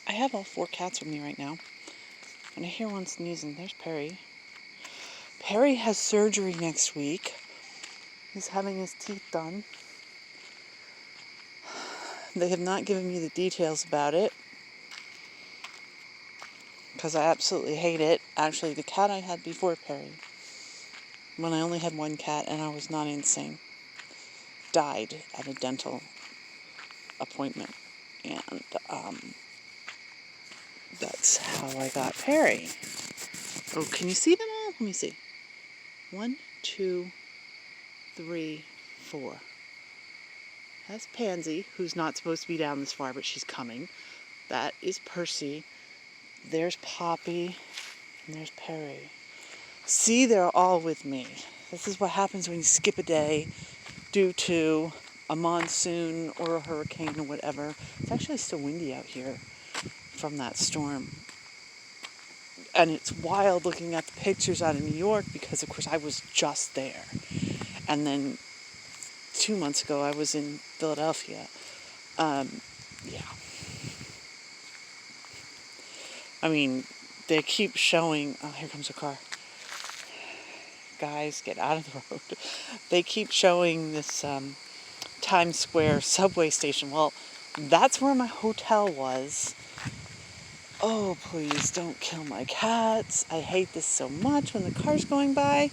I have all 4 cats with me right now, and I hear one sneezing. There's Perry. Perry has surgery next week. He's having his teeth done. They have not given me the details about it, because I absolutely hate it. Actually, the cat I had before Perry, when I only had one cat and I was not insane, died at a dental appointment. And that's how I got Perry. Oh, can you see them all? Let me see. 1, 2, 3, 4. That's Pansy, who's not supposed to be down this far, but she's coming. That is Percy. There's Poppy. And there's Perry. See, they're all with me. This is what happens when you skip a day due to a monsoon or a hurricane or whatever. It's actually still windy out here from that storm. And it's wild looking at the pictures out of New York because, of course, I was just there. And then 2 months ago, I was in Philadelphia. Yeah. I mean, they keep showing... Oh, here comes a car. Guys, get out of the road. They keep showing this Times Square subway station. Well, that's where my hotel was. Oh, please don't kill my cats. I hate this so much when the car's going by.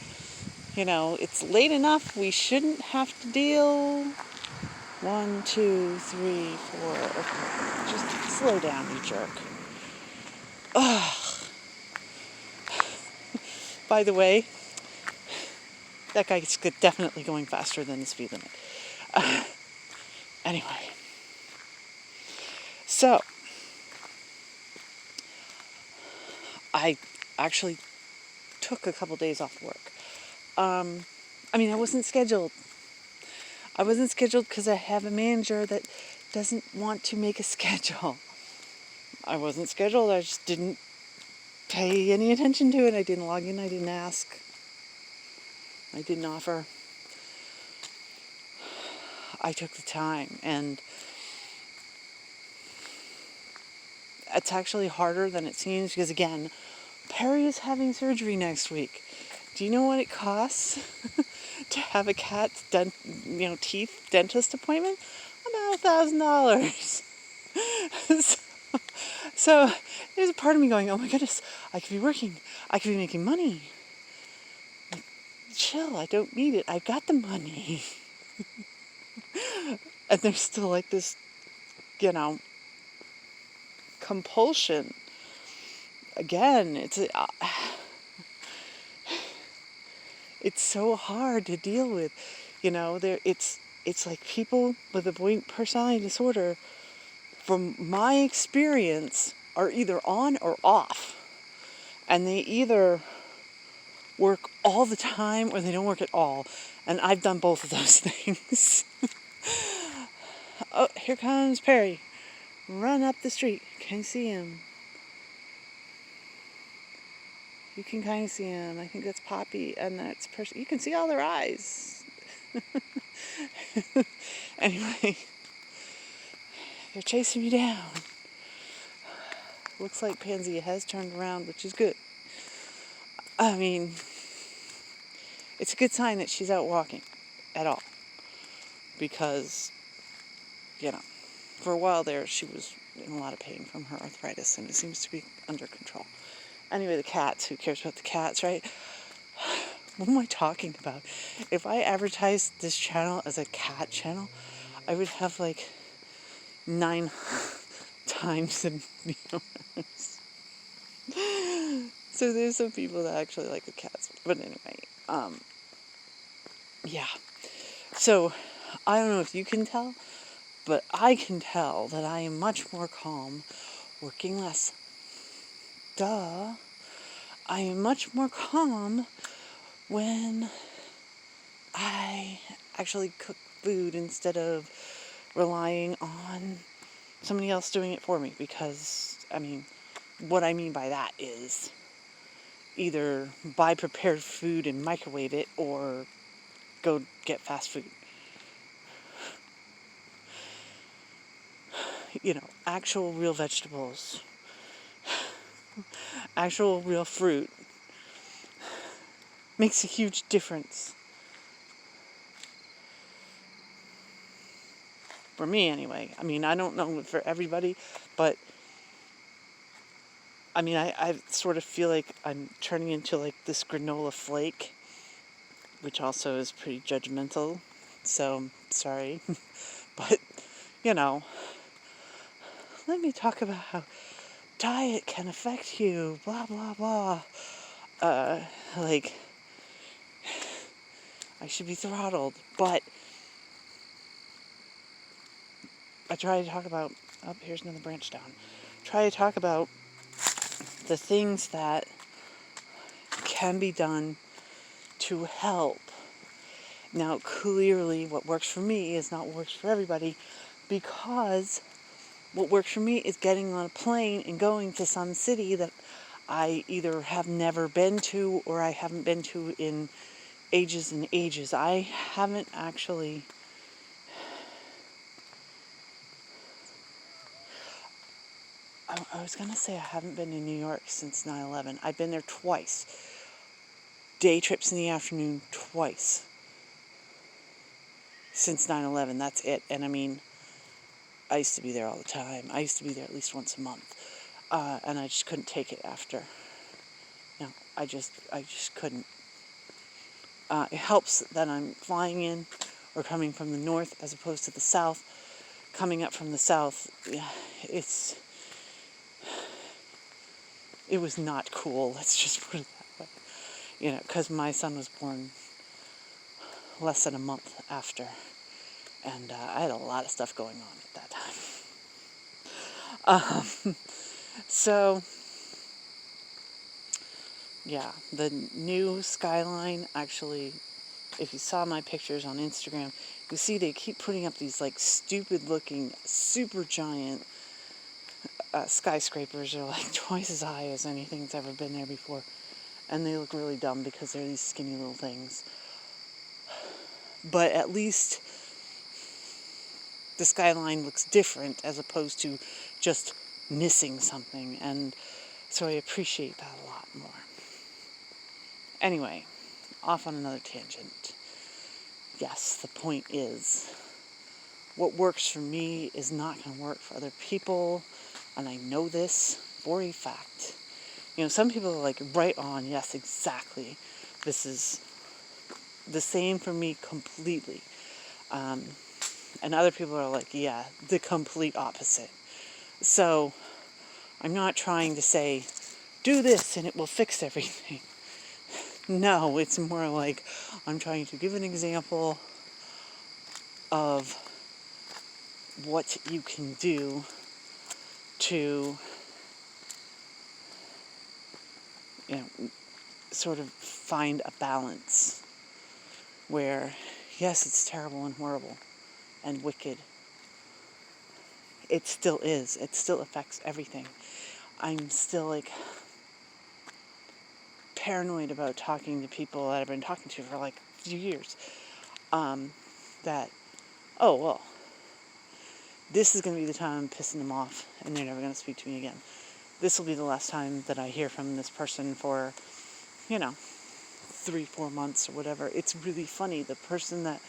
You know, it's late enough. We shouldn't have to deal. 1, 2, 3, 4. Okay. Just slow down, you jerk. Ugh. By the way, that guy's definitely going faster than the speed limit. Anyway. So, I actually took a couple days off work. I wasn't scheduled. I wasn't scheduled because I have a manager that doesn't want to make a schedule. I wasn't scheduled. I just didn't pay any attention to it. I didn't log in. I didn't ask. I didn't offer. I took the time, and it's actually harder than it seems because, again, Perry is having surgery next week. Do you know what it costs to have a cat's teeth dentist appointment? About $1,000. So there's a part of me going, oh my goodness, I could be working. I could be making money. Like, chill, I don't need it. I've got the money. And there's still like this, compulsion. Again, it's so hard to deal with. It's like people with avoidant personality disorder, from my experience, are either on or off. And they either work all the time or they don't work at all. And I've done both of those things. Oh, here comes Perry. Run up the street. Can you see him? You can kind of see him. I think that's Poppy, and that's Percy. You can see all their eyes. Anyway, they're chasing me down. Looks like Pansy has turned around, which is good. I mean, it's a good sign that she's out walking at all. Because, for a while there, she was in a lot of pain from her arthritis, and it seems to be under control. Anyway, the cats. Who cares about the cats, right? What am I talking about? If I advertised this channel as a cat channel, I would have 9 times the viewers. So there's some people that actually like the cats. But anyway, yeah. So, I don't know if you can tell, but I can tell that I am much more calm, working less. Duh. I am much more calm when I actually cook food instead of relying on somebody else doing it for me. Because, what I mean by that is either buy prepared food and microwave it or go get fast food. actual real vegetables, actual real fruit makes a huge difference. For me, anyway. I mean, I don't know for everybody, but I mean, I sort of feel like I'm turning into like this granola flake, which also is pretty judgmental. So, sorry. But, let me talk about how diet can affect you, blah, blah, blah. Like, I should be throttled. But I try to talk about, oh, here's another branch down. Try to talk about the things that can be done to help. Now, clearly, what works for me is not what works for everybody, because what works for me is getting on a plane and going to some city that I either have never been to or I haven't been to in ages and ages. I haven't actually... I was going to say I haven't been to New York since 9/11. I've been there twice. Day trips in the afternoon twice. Since 9/11, that's it. And I mean, I used to be there all the time. I used to be there at least once a month. And I just couldn't take it after. No, I just couldn't. It helps that I'm flying in or coming from the north as opposed to the south. Coming up from the south, it was not cool. Let's just put it that way. Because my son was born less than a month after. And I had a lot of stuff going on at that time. So, yeah, the new skyline, actually, if you saw my pictures on Instagram, you see they keep putting up these like stupid looking, super giant skyscrapers. Are like twice as high as anything that's ever been there before. And they look really dumb because they're these skinny little things. But at least the skyline looks different as opposed to just missing something. And so I appreciate that a lot more. Anyway, off on another tangent. Yes, the point is, what works for me is not going to work for other people, and I know this for a fact. Some people are like, right on, yes, exactly. This is the same for me completely. And other people are like, yeah, the complete opposite. So, I'm not trying to say, do this and it will fix everything. No, it's more like I'm trying to give an example of what you can do to, sort of find a balance where, yes, it's terrible and horrible and wicked. It still is. It still affects everything. I'm still like paranoid about talking to people that I've been talking to for like a few years. That, oh, well, this is going to be the time I'm pissing them off and they're never going to speak to me again. This will be the last time that I hear from this person for, 3-4 months or whatever. It's really funny. The person that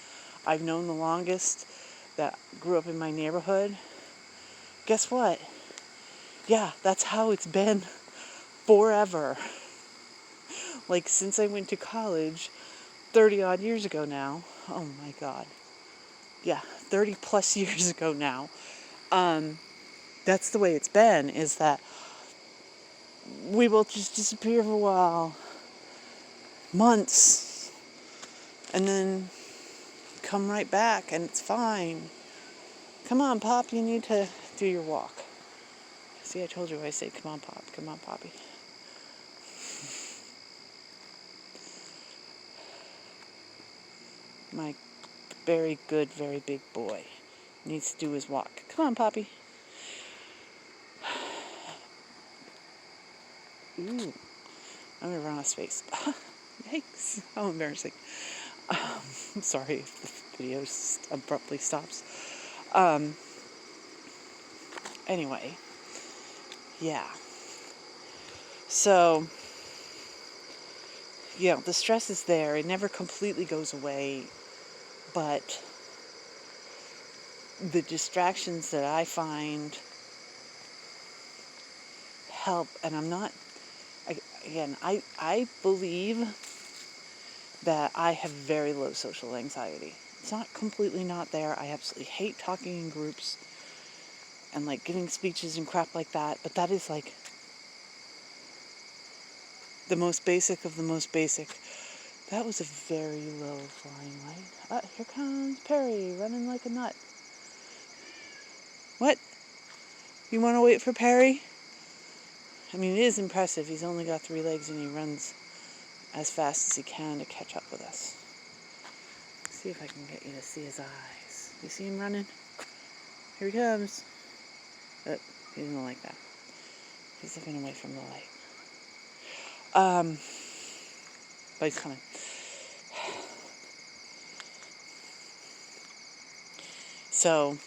I've known the longest, that grew up in my neighborhood, guess what? Yeah, that's how it's been forever. Like, since I went to college 30 odd years ago now. Oh my God. Yeah, 30 plus years ago now. That's the way it's been, is that we both just disappear for a while, months, and then come right back and it's fine. Come on, Pop, you need to do your walk. See, I told you I say, come on, Pop, come on, Poppy. My very good, very big boy needs to do his walk. Come on, Poppy. Ooh, I'm gonna run out of space. Yikes, how embarrassing. I'm sorry if the video abruptly stops. anyway, yeah. So, the stress is there. It never completely goes away, but the distractions that I find help, and I believe that I have very low social anxiety. It's not completely not there. I absolutely hate talking in groups and like giving speeches and crap like that, but that is like the most basic of the most basic. That was a very low flying light. Here comes Perry running like a nut. What? You want to wait for Perry? I mean, it is impressive. He's only got 3 legs and he runs as fast as he can to catch up with us. Let's see if I can get you to see his eyes. You see him running? Here he comes. Oh, he didn't like that. He's looking away from the light. But he's coming. So,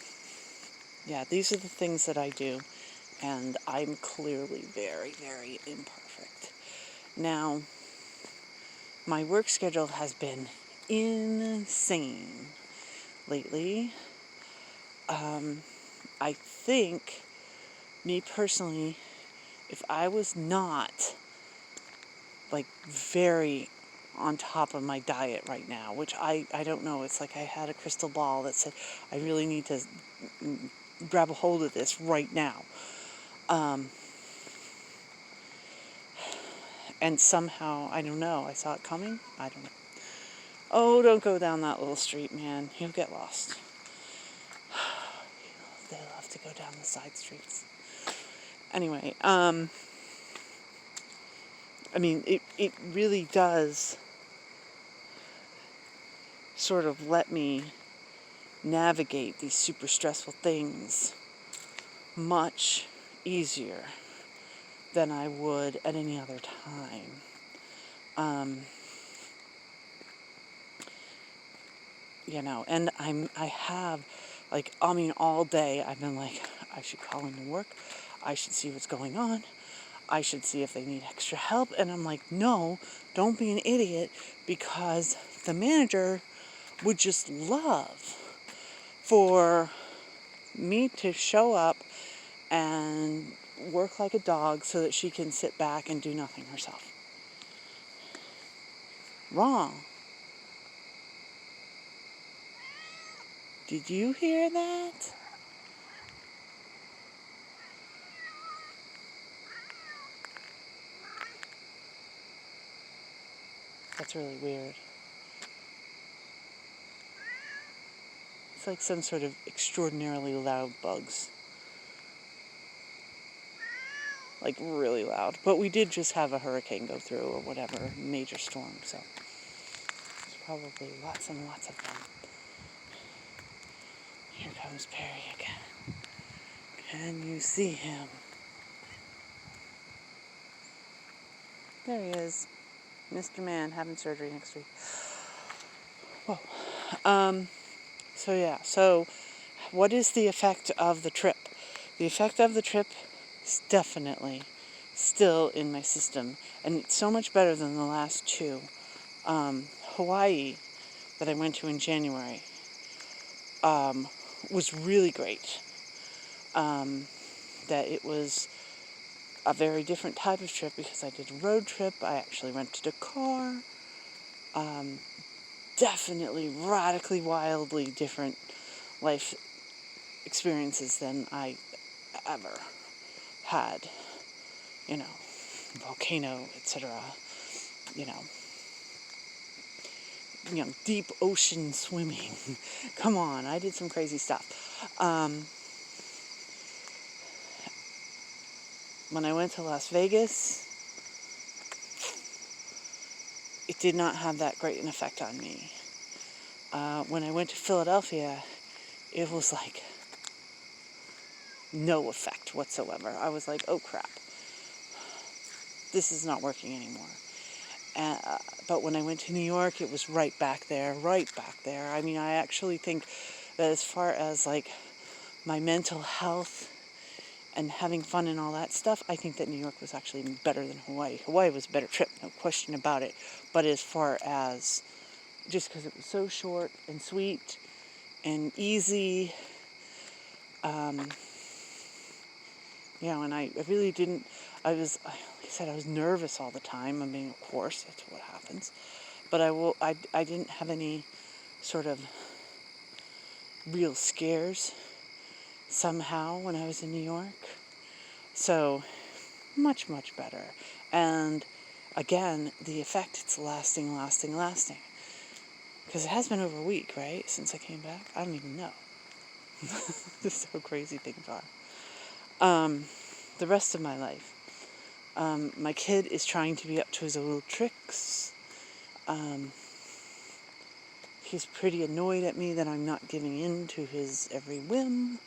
yeah, these are the things that I do, and I'm clearly very, very imperfect. Now, my work schedule has been insane lately. I think, me personally, if I was not like very on top of my diet right now, which I don't know, it's like I had a crystal ball that said I really need to grab a hold of this right now. And somehow, I don't know, I saw it coming, I don't know. Oh, don't go down that little street, man, you'll get lost. They love to go down the side streets. Anyway, I mean, it really does sort of let me navigate these super stressful things much easier than I would at any other time. And I have, like, I mean, all day I've been like, I should call into work, I should see what's going on, I should see if they need extra help, and I'm like, no, don't be an idiot, because the manager would just love for me to show up and work like a dog so that she can sit back and do nothing herself. Wrong. Did you hear that? That's really weird. It's like some sort of extraordinarily loud bugs. Like really loud. But we did just have a hurricane go through or whatever, major storm, so there's probably lots and lots of them. Here comes Perry again. Can you see him? There he is. Mr. Man having surgery next week. Whoa. So what is the effect of the trip? The effect of the trip is definitely still in my system, and it's so much better than the last 2. Hawaii, that I went to in January, was really great. That it was a very different type of trip because I did a road trip. I actually rented a car. Definitely radically, wildly different life experiences than I ever had. Volcano, etc. Deep ocean swimming. Come on, I did some crazy stuff. When I went to Las Vegas, it did not have that great an effect on me. When I went to Philadelphia, it was like no effect whatsoever. I was like, oh crap, this is not working anymore. But when I went to New York, it was right back there. I mean, I actually think that as far as like my mental health and having fun and all that stuff, I think that New York was actually better than Hawaii. Hawaii was a better trip, no question about it. But as far as just because it was so short and sweet and easy, and I really didn't, like I said, I was nervous all the time. I mean, of course, that's what happens. But I didn't have any sort of real scares somehow when I was in New York. So, much, much better. And again, the effect, it's lasting. Because it has been over a week, right, since I came back? I don't even know. This is how crazy things are. The rest of my life. My kid is trying to be up to his old tricks. He's pretty annoyed at me that I'm not giving in to his every whim.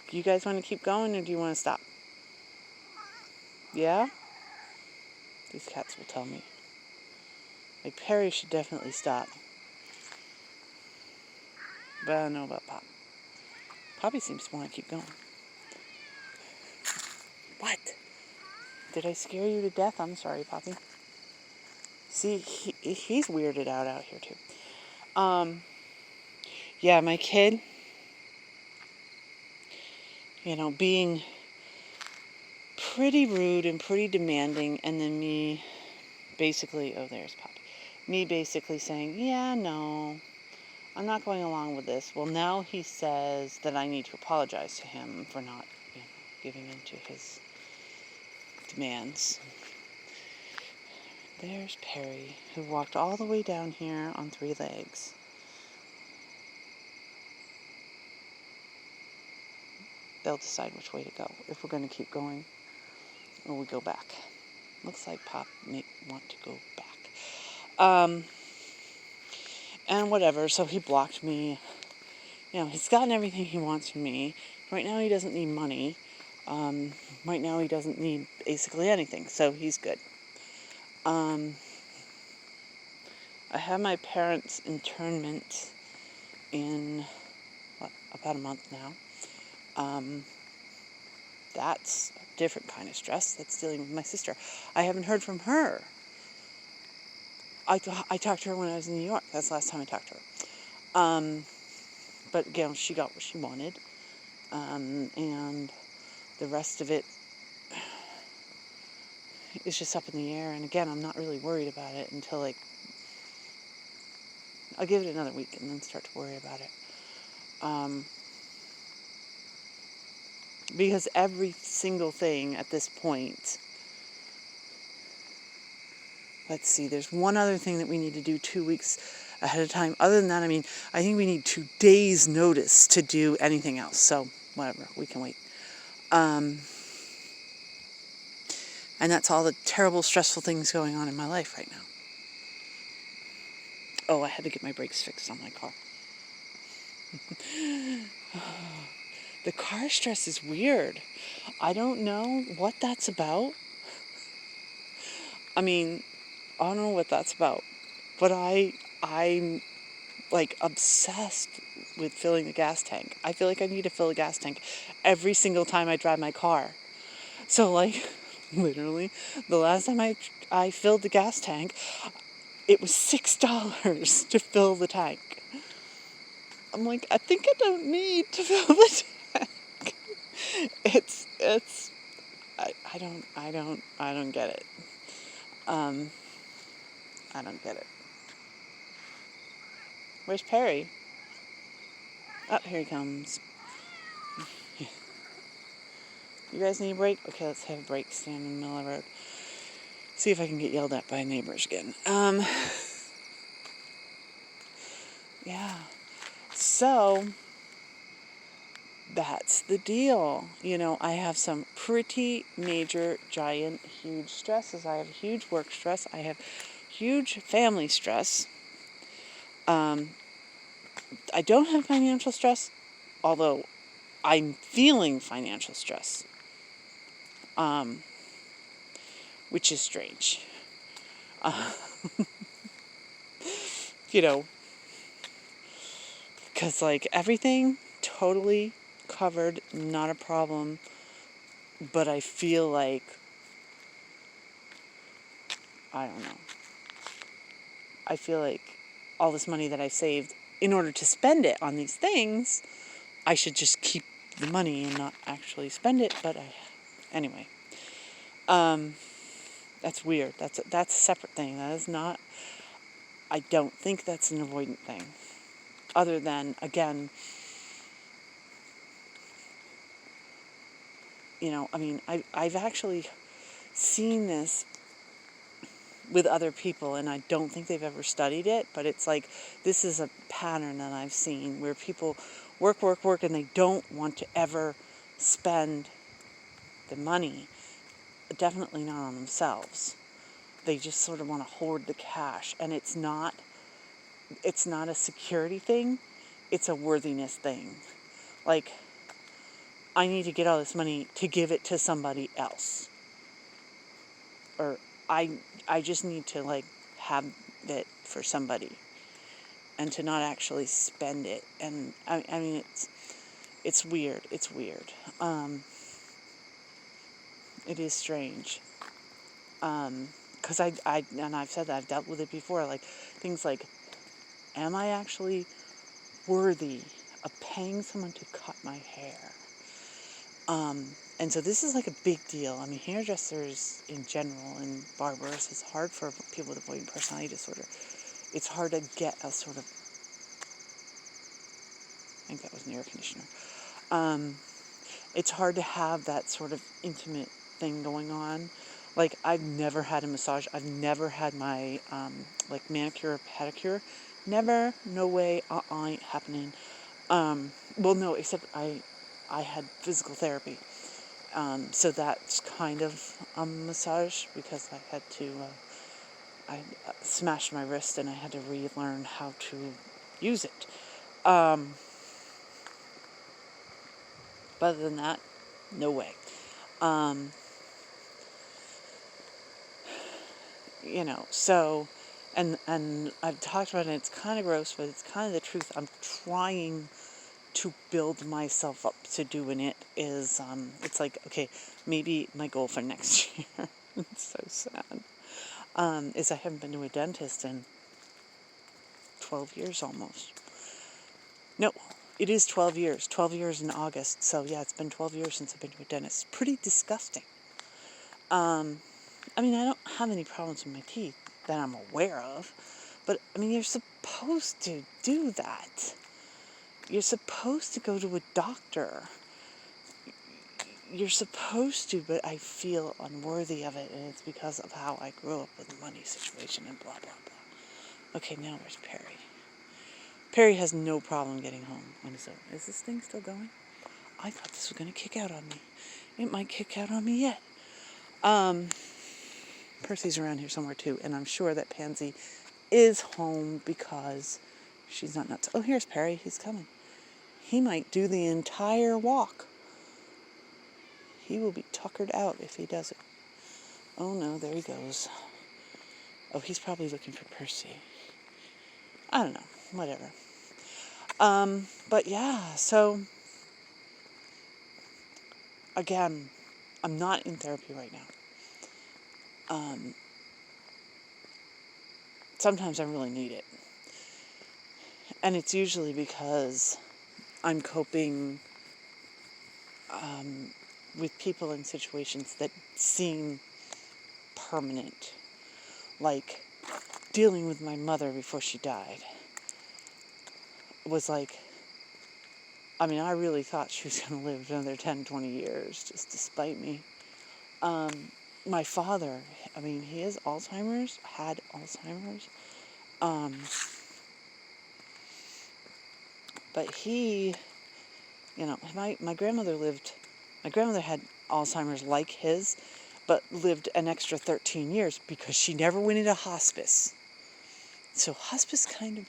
Do you guys want to keep going, or do you want to stop? Yeah? These cats will tell me. Like, Perry should definitely stop. But I don't know about Pop. Poppy seems to want to keep going. What? Did I scare you to death? I'm sorry, Poppy. See, he's weirded out here, too. Yeah, my kid, being pretty rude and pretty demanding, and then me basically, oh, there's Poppy. Me basically saying, yeah, no, I'm not going along with this. Well, now he says that I need to apologize to him for not, giving in to his demands. There's Perry, who walked all the way down here on 3 legs. They'll decide which way to go, if we're going to keep going or we go back. Looks like Pop may want to go back. And whatever, so he blocked me. He's gotten everything he wants from me. Right now he doesn't need money. Right now he doesn't need basically anything, so he's good. I have my parents' internment in, about a month now. That's a different kind of stress. That's dealing with my sister. I haven't heard from her. I talked to her when I was in New York. That's the last time I talked to her. But again, she got what she wanted. And the rest of it is just up in the air. And again, I'm not really worried about it until I'll give it another week and then start to worry about it. Because every single thing at this point, let's see, there's one other thing that we need to do 2 weeks ahead of time. Other than that, I think we need 2 days notice to do anything else. So whatever, we can wait. And that's all the terrible, stressful things going on in my life right now. Oh, I had to get my brakes fixed on my car. The car stress is weird. I don't know what that's about. I don't know what that's about. But I'm like obsessed with filling the gas tank. I feel like I need to fill a gas tank every single time I drive my car. So literally, the last time I filled the gas tank, it was $6 to fill the tank. I'm like, I think I don't need to fill the tank. I don't get it. I don't get it. Where's Perry? Oh, here he comes. You guys need a break? Okay, let's have a break. Stand in the middle of the road. See if I can get yelled at by neighbors again. Yeah. So, that's the deal. I have some pretty major, giant, huge stresses. I have huge work stress. I have huge family stress. I don't have financial stress, although I'm feeling financial stress, which is strange. Because, like, everything totally covered, not a problem. But I feel like, I don't know. I feel like all this money that I saved, in order to spend it on these things, I should just keep the money and not actually spend it. But anyway, that's weird. That's a separate thing. That is not. I don't think that's an avoidant thing. Other than, again, I mean, I've actually seen this with other people, and I don't think they've ever studied it, but it's like, this is a pattern that I've seen where people work, and they don't want to ever spend the money, definitely not on themselves. They just sort of want to hoard the cash, and it's not a security thing, it's a worthiness thing. Like, I need to get all this money to give it to somebody else. Or I just need to, like, have it for somebody and to not actually spend it. And I mean, it's weird. It's weird. It is strange. Because and I've said that, I've dealt with it before, like, things like, am I actually worthy of paying someone to cut my hair? And so this is like a big deal. I mean, hairdressers in general and barbers, it's hard for people with avoidant personality disorder. It's hard to get a sort of, I think that was an air conditioner. It's hard to have that sort of intimate thing going on. Like, I've never had a massage. I've never had my, like, manicure or pedicure. Never, no way, ain't happening. Well, no, except I had physical therapy. So that's kind of a massage, because I had to, I smashed my wrist and I had to relearn how to use it. But other than that, no way. So, and I've talked about it, and it's kind of gross, but it's kind of the truth. I'm trying to build myself up to doing it. It's like, okay, maybe my goal for next year, it's so sad, is I haven't been to a dentist in 12 years almost. No, it is 12 years. 12 years in August. So yeah, it's been 12 years since I've been to a dentist. It's pretty disgusting. I mean, I don't have any problems with my teeth that I'm aware of, but I mean, you're supposed to do that. You're supposed to go to a doctor. You're supposed to, but I feel unworthy of it, and it's because of how I grew up with the money situation and blah, blah, blah. Okay, now where's Perry? Perry has no problem getting home on his own. Is this thing still going? I thought this was going to kick out on me. It might kick out on me yet. Percy's around here somewhere too, and I'm sure that Pansy is home because she's not nuts. Oh, here's Perry. He's coming. He might do the entire walk. He will be tuckered out if he does it. Oh no, there he goes. Oh, he's probably looking for Percy. I don't know. Whatever. But yeah, so again, I'm not in therapy right now. Sometimes I really need it. And it's usually because I'm coping with people in situations that seem permanent. Like, dealing with my mother before she died was like, I mean, I really thought she was going to live another 10, 20 years, just to spite me. My father, I mean, he has Alzheimer's, had Alzheimer's. But he, my grandmother had Alzheimer's like his, but lived an extra 13 years because she never went into hospice. So hospice kind of,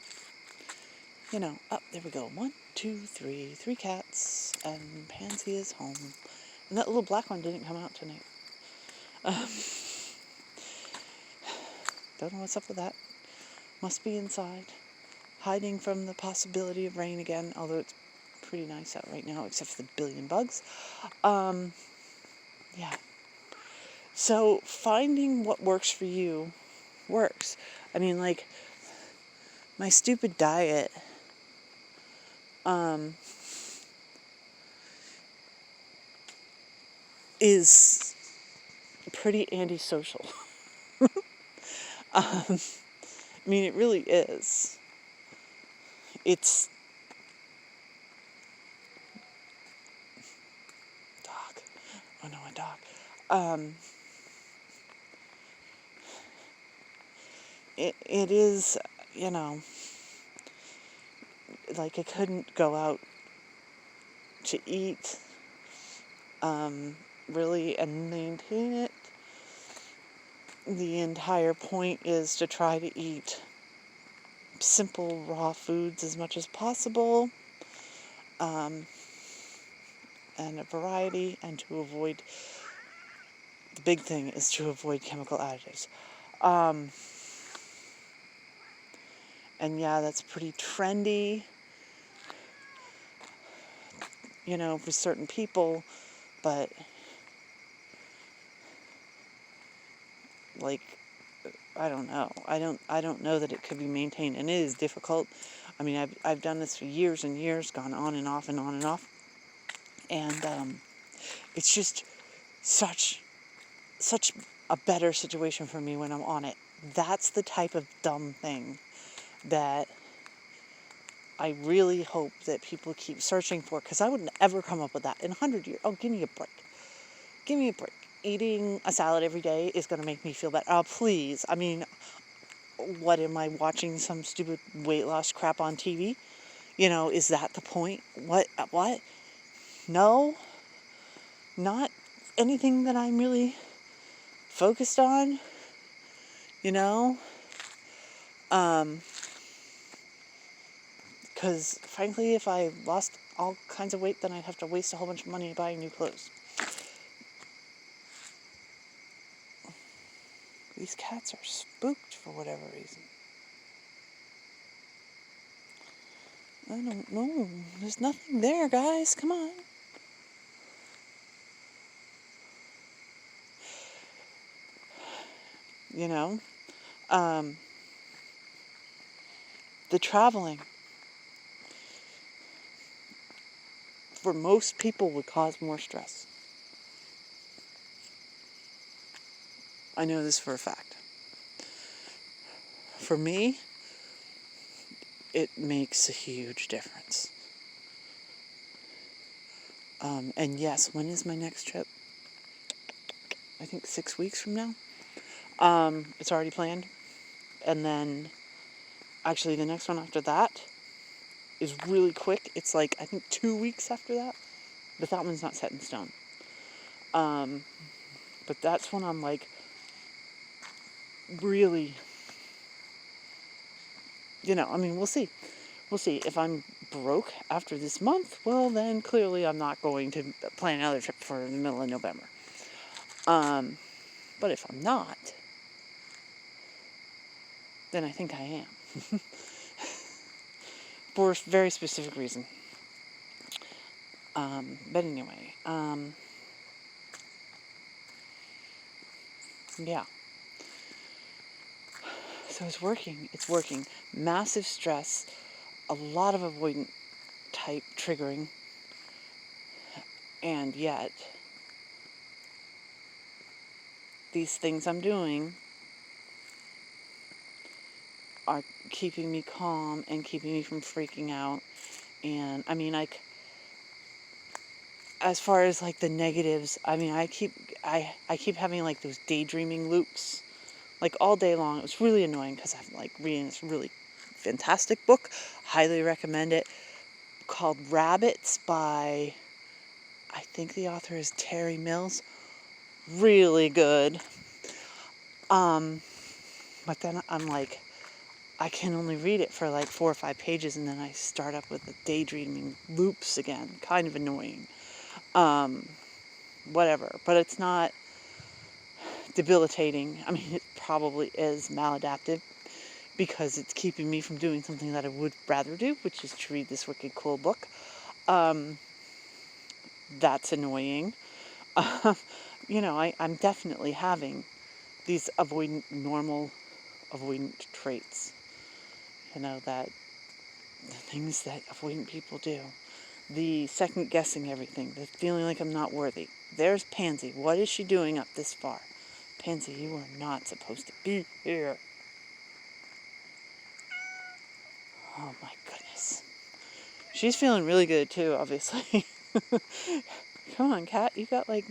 there we go. 1, 2, 3, 3 cats, and Pansy is home. And that little black one didn't come out tonight. Don't know what's up with that. Must be inside. hiding from the possibility of rain again, although it's pretty nice out right now, except for the billion bugs. Yeah. So finding what works for you works. I mean, like, my stupid diet, is pretty antisocial. I mean, it really is. It's dog. Oh no, a dog. It is, you know, like I couldn't go out to eat, really, and maintain it. The entire point is to try to eat simple raw foods as much as possible, and a variety, and to avoid, the big thing is to avoid chemical additives. And yeah, that's pretty trendy, you know, for certain people, but like, I don't know. I don't know that it could be maintained, and it is difficult. I mean, I've done this for years and years, gone on and off and on and off, and it's just such a better situation for me when I'm on it. That's the type of dumb thing that I really hope that people keep searching for, because I wouldn't ever come up with that in 100 years. Oh, give me a break. Give me a break. Eating a salad every day is going to make me feel better. Oh, please. I mean, what, am I watching some stupid weight loss crap on TV? You know, is that the point? What? No, not anything that I'm really focused on, you know? Because frankly, if I lost all kinds of weight, then I'd have to waste a whole bunch of money buying new clothes. These cats are spooked for whatever reason. I don't know. There's nothing there, guys. Come on. You know? The traveling, for most people, would cause more stress. I know this for a fact. For me, it makes a huge difference. And yes, when is my next trip? I think 6 weeks from now. It's already planned. And then, actually, the next one after that is really quick. It's like, I think 2 weeks after that. But that one's not set in stone. But that's when I'm like, really, you know, I mean, we'll see. We'll see. If I'm broke after this month, well, then clearly I'm not going to plan another trip for the middle of November. But if I'm not, then I think I am. For a very specific reason. But anyway, yeah. So it's working. It's working. Massive stress, a lot of avoidant type triggering, and yet these things I'm doing are keeping me calm and keeping me from freaking out. And I mean, like, as far as like the negatives, I mean, I keep having like those daydreaming loops, like all day long. It was really annoying because I'm like reading this really fantastic book, highly recommend it, called Rabbits by, I think the author is Terry Mills. Really good. But then I'm like, I can only read it for like 4 or 5 pages, and then I start up with the daydreaming loops again. Kind of annoying. Whatever. But it's not debilitating. I mean, it probably is maladaptive, because it's keeping me from doing something that I would rather do, which is to read this wicked cool book. That's annoying. I'm definitely having these normal avoidant traits, that the things that avoidant people do. The second guessing everything, the feeling like I'm not worthy. There's Pansy. What is she doing up this far? Pansy, you are not supposed to be here. Oh my goodness. She's feeling really good too, obviously. Come on, cat. You got like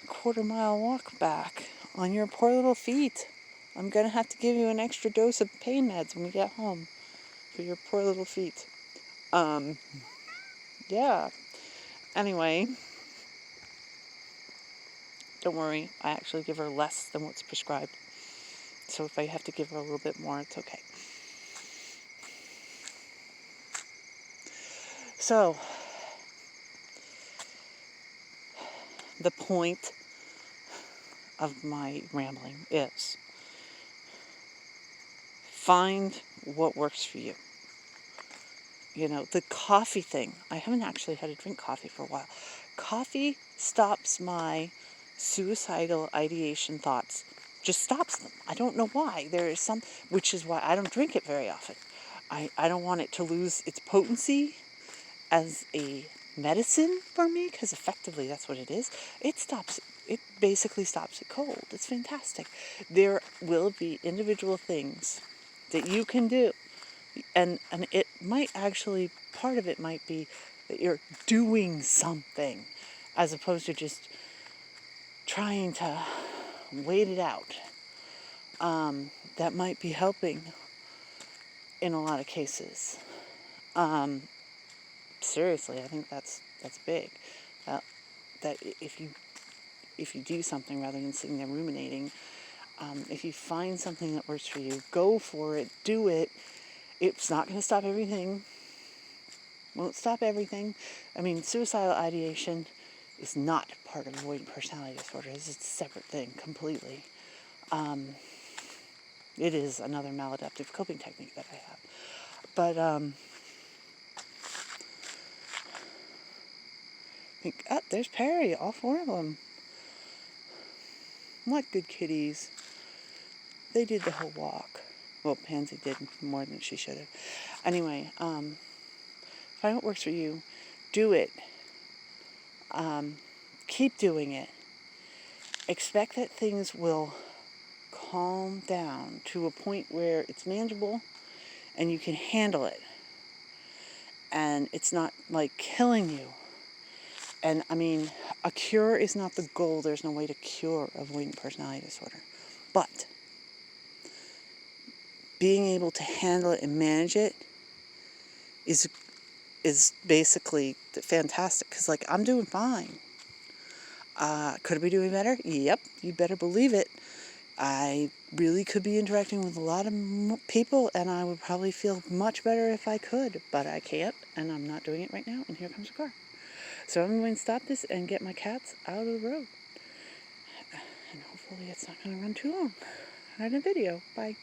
a quarter-mile walk back on your poor little feet. I'm going to have to give you an extra dose of pain meds when we get home for your poor little feet. Yeah. Anyway, don't worry. I actually give her less than what's prescribed. So if I have to give her a little bit more, it's okay. So, the point of my rambling is find what works for you. The coffee thing. I haven't actually had to drink coffee for a while. Coffee stops my suicidal ideation thoughts. Just stops them. I don't know why. There is which is why I don't drink it very often. I don't want it to lose its potency as a medicine for me, because effectively that's what it is. It basically stops it cold. It's fantastic. There will be individual things that you can do. And it might actually, part of it might be that you're doing something as opposed to just trying to wait it out. That might be helping in a lot of cases. Seriously, I think that's big. That if you do something rather than sitting there ruminating, if you find something that works for you, go for it, do it. It's not going to stop everything. Won't stop everything. I mean, suicidal ideation is not part of avoidant personality disorder. It's a separate thing completely. It is another maladaptive coping technique that I have. But there's Perry, all four of them. What good kitties. They did the whole walk. Well, Pansy did more than she should have. Anyway, find what works for you. Do it. Keep doing it. Expect that things will calm down to a point where it's manageable and you can handle it. And it's not like killing you. And I mean, a cure is not the goal. There's no way to cure avoidant personality disorder. But being able to handle it and manage it is basically fantastic. Because, I'm doing fine. Could I be doing better? Yep, you better believe it. I really could be interacting with a lot of people, and I would probably feel much better if I could. But I can't, and I'm not doing it right now, and here comes a car. So I'm going to stop this and get my cats out of the road. And hopefully it's not going to run too long. On a video. Bye.